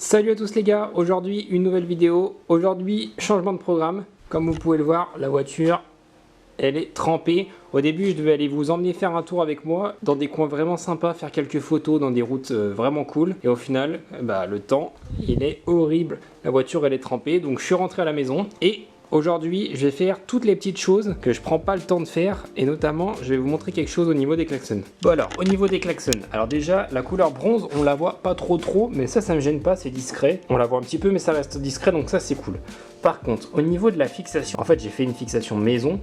Salut à tous les gars, aujourd'hui une nouvelle vidéo, aujourd'hui changement de programme. Comme vous pouvez le voir, la voiture elle est trempée. Au début je devais aller vous emmener faire un tour avec moi dans des coins vraiment sympas, faire quelques photos dans des routes vraiment cool. Et au final, le temps il est horrible, la voiture elle est trempée. Donc je suis rentré à la maison et aujourd'hui, je vais faire toutes les petites choses que je prends pas le temps de faire et notamment, je vais vous montrer quelque chose au niveau des klaxons. Bon alors, au niveau des klaxons, alors déjà, la couleur bronze, on la voit pas trop, mais ça me gêne pas, c'est discret. On la voit un petit peu, mais ça reste discret, donc ça c'est cool. Par contre, au niveau de la fixation, en fait, j'ai fait une fixation maison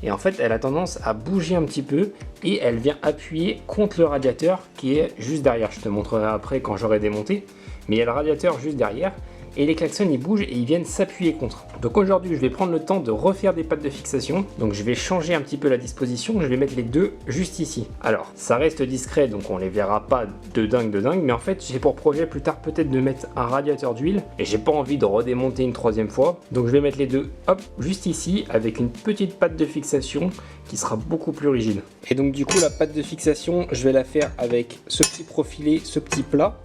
et en fait, elle a tendance à bouger un petit peu et elle vient appuyer contre le radiateur qui est juste derrière. Je te montrerai après quand j'aurai démonté, mais il y a le radiateur juste derrière. Et les klaxons ils bougent et ils viennent s'appuyer contre. Donc aujourd'hui je vais prendre le temps de refaire des pattes de fixation. Donc je vais changer un petit peu la disposition, je vais mettre les deux juste ici. Alors ça reste discret donc on les verra pas de dingue, mais en fait j'ai pour projet plus tard peut-être de mettre un radiateur d'huile. Et j'ai pas envie de redémonter une troisième fois. Donc je vais mettre les deux hop juste ici avec une petite patte de fixation qui sera beaucoup plus rigide. Et donc du coup la patte de fixation je vais la faire avec ce petit profilé, ce petit plat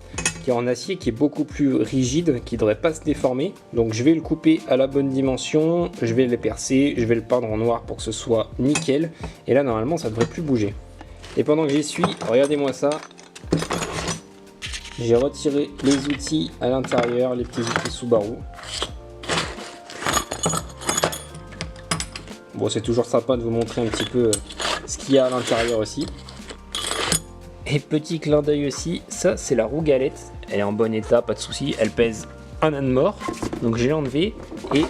qui est en acier, qui est beaucoup plus rigide, qui ne devrait pas se déformer. Donc je vais le couper à la bonne dimension, je vais le percer, je vais le peindre en noir pour que ce soit nickel. Et là normalement ça ne devrait plus bouger. Et pendant que j'y suis, regardez-moi ça. J'ai retiré les outils à l'intérieur, les petits outils Subaru. Bon, c'est toujours sympa de vous montrer un petit peu ce qu'il y a à l'intérieur aussi. Et petit clin d'œil aussi, ça c'est la roue galette, elle est en bon état, pas de souci, elle pèse un âne mort, donc je l'ai enlevée et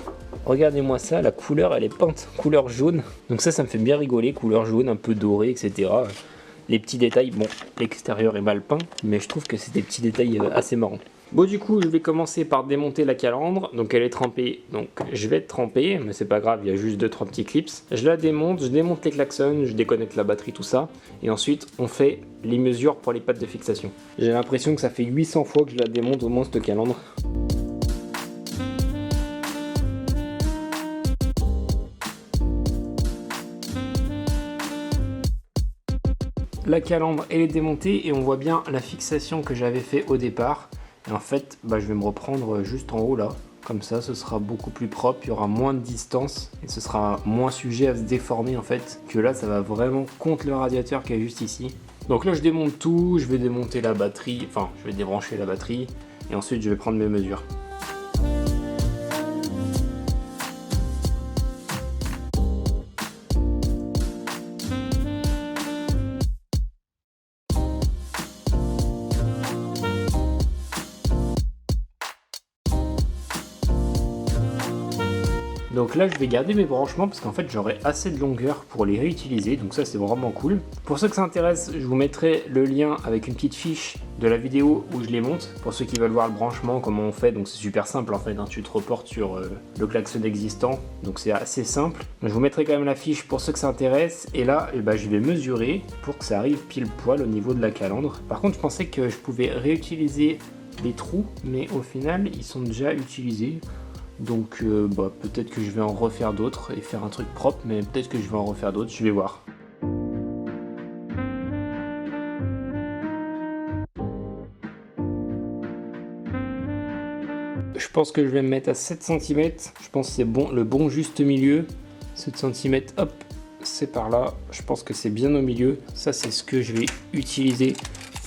regardez-moi ça, la couleur elle est peinte couleur jaune, donc ça me fait bien rigoler, couleur jaune, un peu doré, etc. Les petits détails, bon l'extérieur est mal peint, mais je trouve que c'est des petits détails assez marrants. Bon du coup je vais commencer par démonter la calandre, donc elle est trempée, donc je vais tremper, mais c'est pas grave, il y a juste 2-3 petits clips. Je la démonte, je démonte les klaxons, je déconnecte la batterie, tout ça, et ensuite on fait les mesures pour les pattes de fixation. J'ai l'impression que ça fait 800 fois que je la démonte au moins cette calandre. La calandre elle est démontée et on voit bien la fixation que j'avais fait au départ. Et en fait, je vais me reprendre juste en haut là. Comme ça, ce sera beaucoup plus propre, il y aura moins de distance et ce sera moins sujet à se déformer en fait. Que là, ça va vraiment contre le radiateur qui est juste ici. Donc là, je démonte tout, je vais démonter la batterie, enfin, je vais débrancher la batterie et ensuite je vais prendre mes mesures. Donc là je vais garder mes branchements parce qu'en fait j'aurai assez de longueur pour les réutiliser, donc ça c'est vraiment cool. Pour ceux que ça intéresse, je vous mettrai le lien avec une petite fiche de la vidéo où je les monte. Pour ceux qui veulent voir le branchement, comment on fait, donc c'est super simple en fait, hein. Tu te reportes sur le klaxon existant, donc c'est assez simple. Je vous mettrai quand même la fiche pour ceux que ça intéresse, et là je vais mesurer pour que ça arrive pile poil au niveau de la calandre. Par contre je pensais que je pouvais réutiliser les trous, mais au final ils sont déjà utilisés. Donc peut-être que je vais en refaire d'autres et faire un truc propre, mais peut-être que je vais en refaire d'autres, je vais voir. Je pense que je vais me mettre à 7 cm, je pense que c'est bon, le bon juste milieu. 7 cm, hop, c'est par là, je pense que c'est bien au milieu. Ça c'est ce que je vais utiliser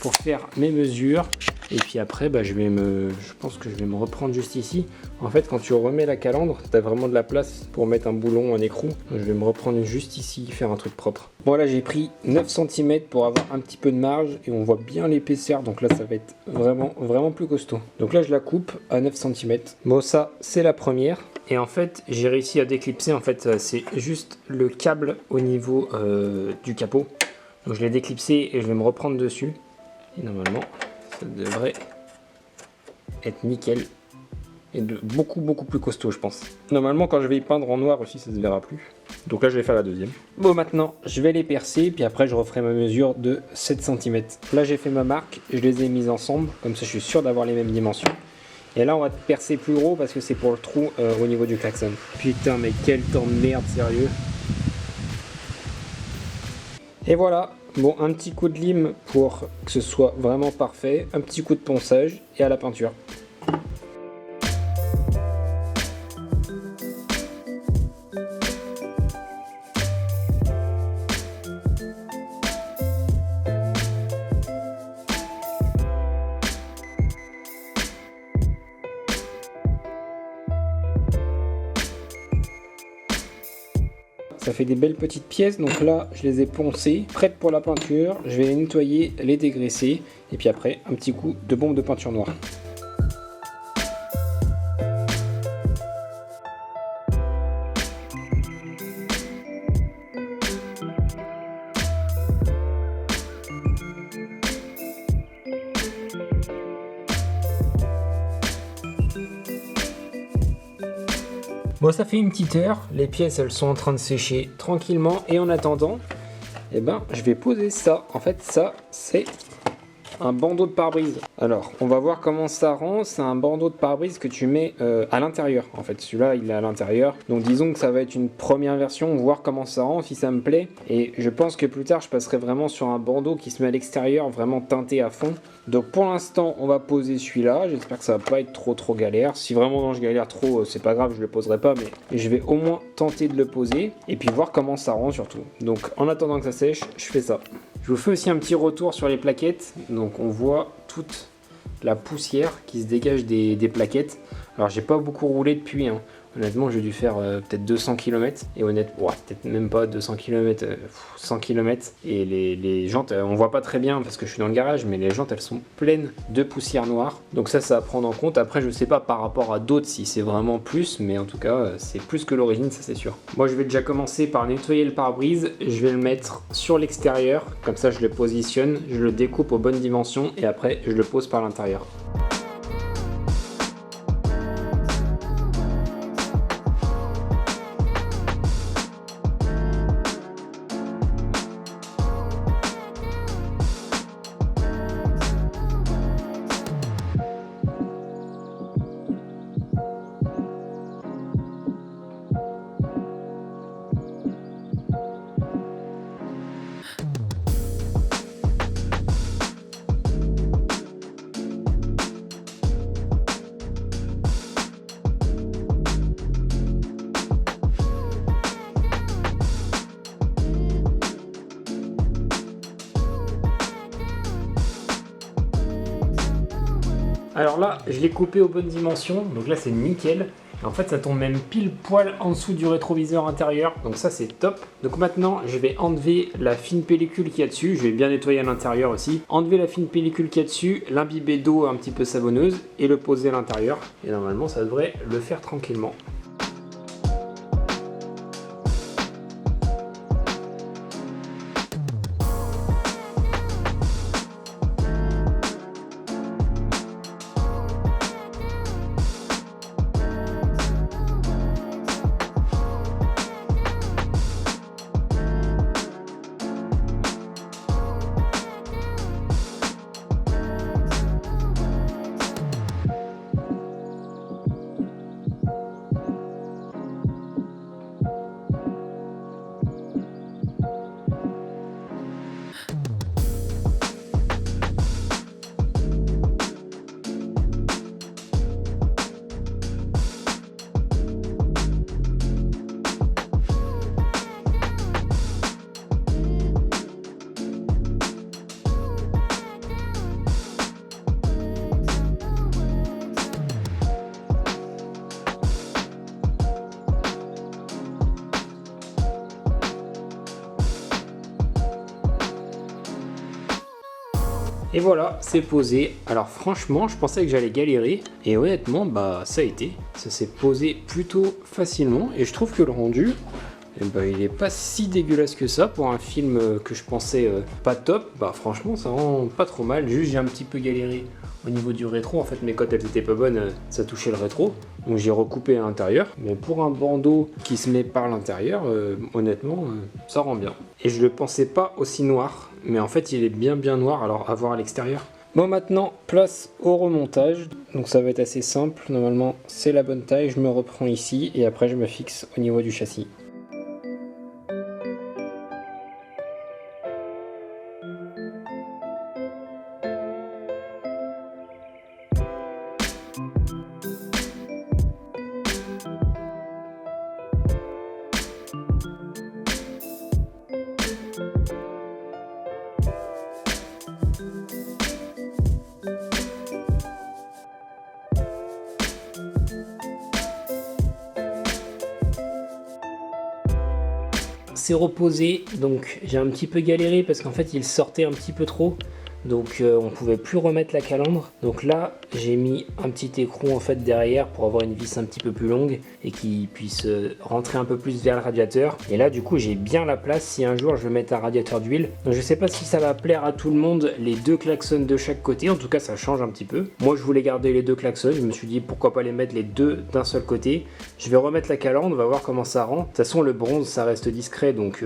pour faire mes mesures. Et puis après, je pense que je vais me reprendre juste ici. En fait, quand tu remets la calandre, tu as vraiment de la place pour mettre un boulon, un écrou. Je vais me reprendre juste ici, faire un truc propre. Bon là, j'ai pris 9 cm pour avoir un petit peu de marge et on voit bien l'épaisseur. Donc là, ça va être vraiment plus costaud. Donc là, je la coupe à 9 cm. Bon, ça, c'est la première. Et en fait, j'ai réussi à déclipser. En fait, c'est juste le câble au niveau du capot. Donc je l'ai déclipsé et je vais me reprendre dessus. Et normalement, ça devrait être nickel et beaucoup plus costaud je pense. Normalement quand je vais y peindre en noir aussi ça se verra plus. Donc là je vais faire la deuxième. Bon maintenant je vais les percer puis après je referai ma mesure de 7 cm. Là j'ai fait ma marque, je les ai mises ensemble comme ça je suis sûr d'avoir les mêmes dimensions. Et là on va percer plus gros parce que c'est pour le trou au niveau du klaxon. Putain mais quel temps de merde sérieux. Et voilà. Bon, un petit coup de lime pour que ce soit vraiment parfait, un petit coup de ponçage et à la peinture. Ça fait des belles petites pièces, donc là je les ai poncées, prêtes pour la peinture. Je vais les nettoyer, les dégraisser, et puis après un petit coup de bombe de peinture noire. Bon, ça fait une petite heure, les pièces elles sont en train de sécher tranquillement, et en attendant, eh ben, je vais poser ça. En fait, ça c'est un bandeau de pare-brise. Alors, on va voir comment ça rend. C'est un bandeau de pare-brise que tu mets à l'intérieur. En fait, celui-là, il est à l'intérieur. Donc, disons que ça va être une première version, voir comment ça rend, si ça me plaît. Et je pense que plus tard, je passerai vraiment sur un bandeau qui se met à l'extérieur, vraiment teinté à fond. Donc, pour l'instant, on va poser celui-là. J'espère que ça va pas être trop galère. Si vraiment je galère trop, c'est pas grave, je le poserai pas. Mais je vais au moins tenter de le poser et puis voir comment ça rend surtout. Donc, en attendant que ça sèche, je fais ça. Je vous fais aussi un petit retour sur les plaquettes. Donc on voit toute la poussière qui se dégage des plaquettes. Alors j'ai pas beaucoup roulé depuis, hein. Honnêtement j'ai dû faire peut-être 200 km. Et honnêtement, peut-être même pas 200 km, 100 km. Et les jantes, on voit pas très bien parce que je suis dans le garage, mais les jantes elles sont pleines de poussière noire. Donc ça à prendre en compte. Après je sais pas par rapport à d'autres si c'est vraiment plus, mais en tout cas c'est plus que l'origine, ça c'est sûr. Moi je vais déjà commencer par nettoyer le pare-brise. Je vais le mettre sur l'extérieur, comme ça je le positionne, je le découpe aux bonnes dimensions et après je le pose par l'intérieur. Alors là, je l'ai coupé aux bonnes dimensions, donc là c'est nickel. En fait, ça tombe même pile poil en dessous du rétroviseur intérieur, donc ça c'est top. Donc maintenant, je vais enlever la fine pellicule qu'il y a dessus, je vais bien nettoyer à l'intérieur aussi. Enlever la fine pellicule qu'il y a dessus, l'imbiber d'eau un petit peu savonneuse et le poser à l'intérieur. Et normalement, ça devrait le faire tranquillement. Et voilà, c'est posé. Alors franchement, je pensais que j'allais galérer. Et honnêtement, bah ça a été. Ça s'est posé plutôt facilement. Et je trouve que le rendu, eh ben, il est pas si dégueulasse que ça pour un film que je pensais pas top. Bah franchement, ça rend pas trop mal. Juste, j'ai un petit peu galéré au niveau du rétro. En fait, mes cotes, elles étaient pas bonnes. Ça touchait le rétro. Donc j'ai recoupé à l'intérieur. Mais pour un bandeau qui se met par l'intérieur, honnêtement, ça rend bien. Et je le pensais pas aussi noir. Mais en fait, il est bien noir. Alors à voir à l'extérieur. Bon, maintenant, place au remontage. Donc ça va être assez simple. Normalement, c'est la bonne taille. Je me reprends ici. Et après, je me fixe au niveau du châssis. C'est reposé, donc j'ai un petit peu galéré parce qu'en fait il sortait un petit peu trop, donc on pouvait plus remettre la calandre. Donc là j'ai mis un petit écrou en fait derrière pour avoir une vis un petit peu plus longue et qui puisse rentrer un peu plus vers le radiateur. Et là du coup j'ai bien la place si un jour je veux mettre un radiateur d'huile. Donc je sais pas si ça va plaire à tout le monde les deux klaxons de chaque côté, en tout cas ça change un petit peu. Moi je voulais garder les deux klaxons, je me suis dit pourquoi pas les mettre les deux d'un seul côté. Je vais remettre la calandre, on va voir comment ça rend. De toute façon le bronze ça reste discret, donc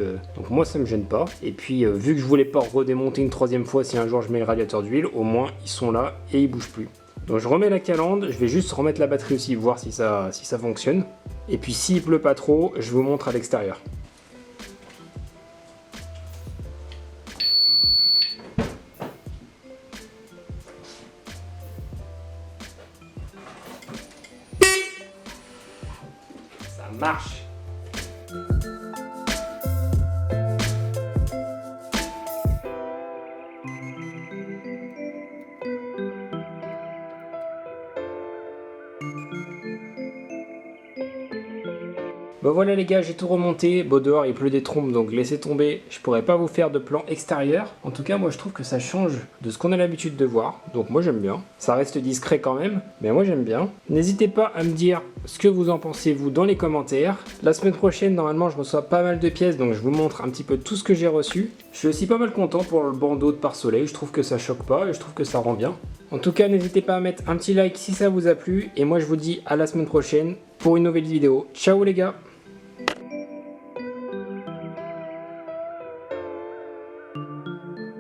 moi ça me gêne pas. Et puis vu que je voulais pas redémonter une troisième fois si un jour je mets le radiateur d'huile, au moins ils sont là et ils bougent plus. Donc je remets la calandre, je vais juste remettre la batterie aussi, voir si ça fonctionne. Et puis s'il pleut pas trop, je vous montre à l'extérieur. Ça marche! Bon voilà les gars, j'ai tout remonté. Bon dehors il pleut des trompes, donc laissez tomber, je pourrais pas vous faire de plan extérieur. En tout cas moi je trouve que ça change de ce qu'on a l'habitude de voir, donc moi j'aime bien. Ça reste discret quand même, mais moi j'aime bien. N'hésitez pas à me dire ce que vous en pensez vous dans les commentaires. La semaine prochaine normalement je reçois pas mal de pièces, donc je vous montre un petit peu tout ce que j'ai reçu. Je suis aussi pas mal content pour le bandeau de pare-soleil, je trouve que ça choque pas et je trouve que ça rend bien. En tout cas n'hésitez pas à mettre un petit like si ça vous a plu, et moi je vous dis à la semaine prochaine pour une nouvelle vidéo. Ciao les gars!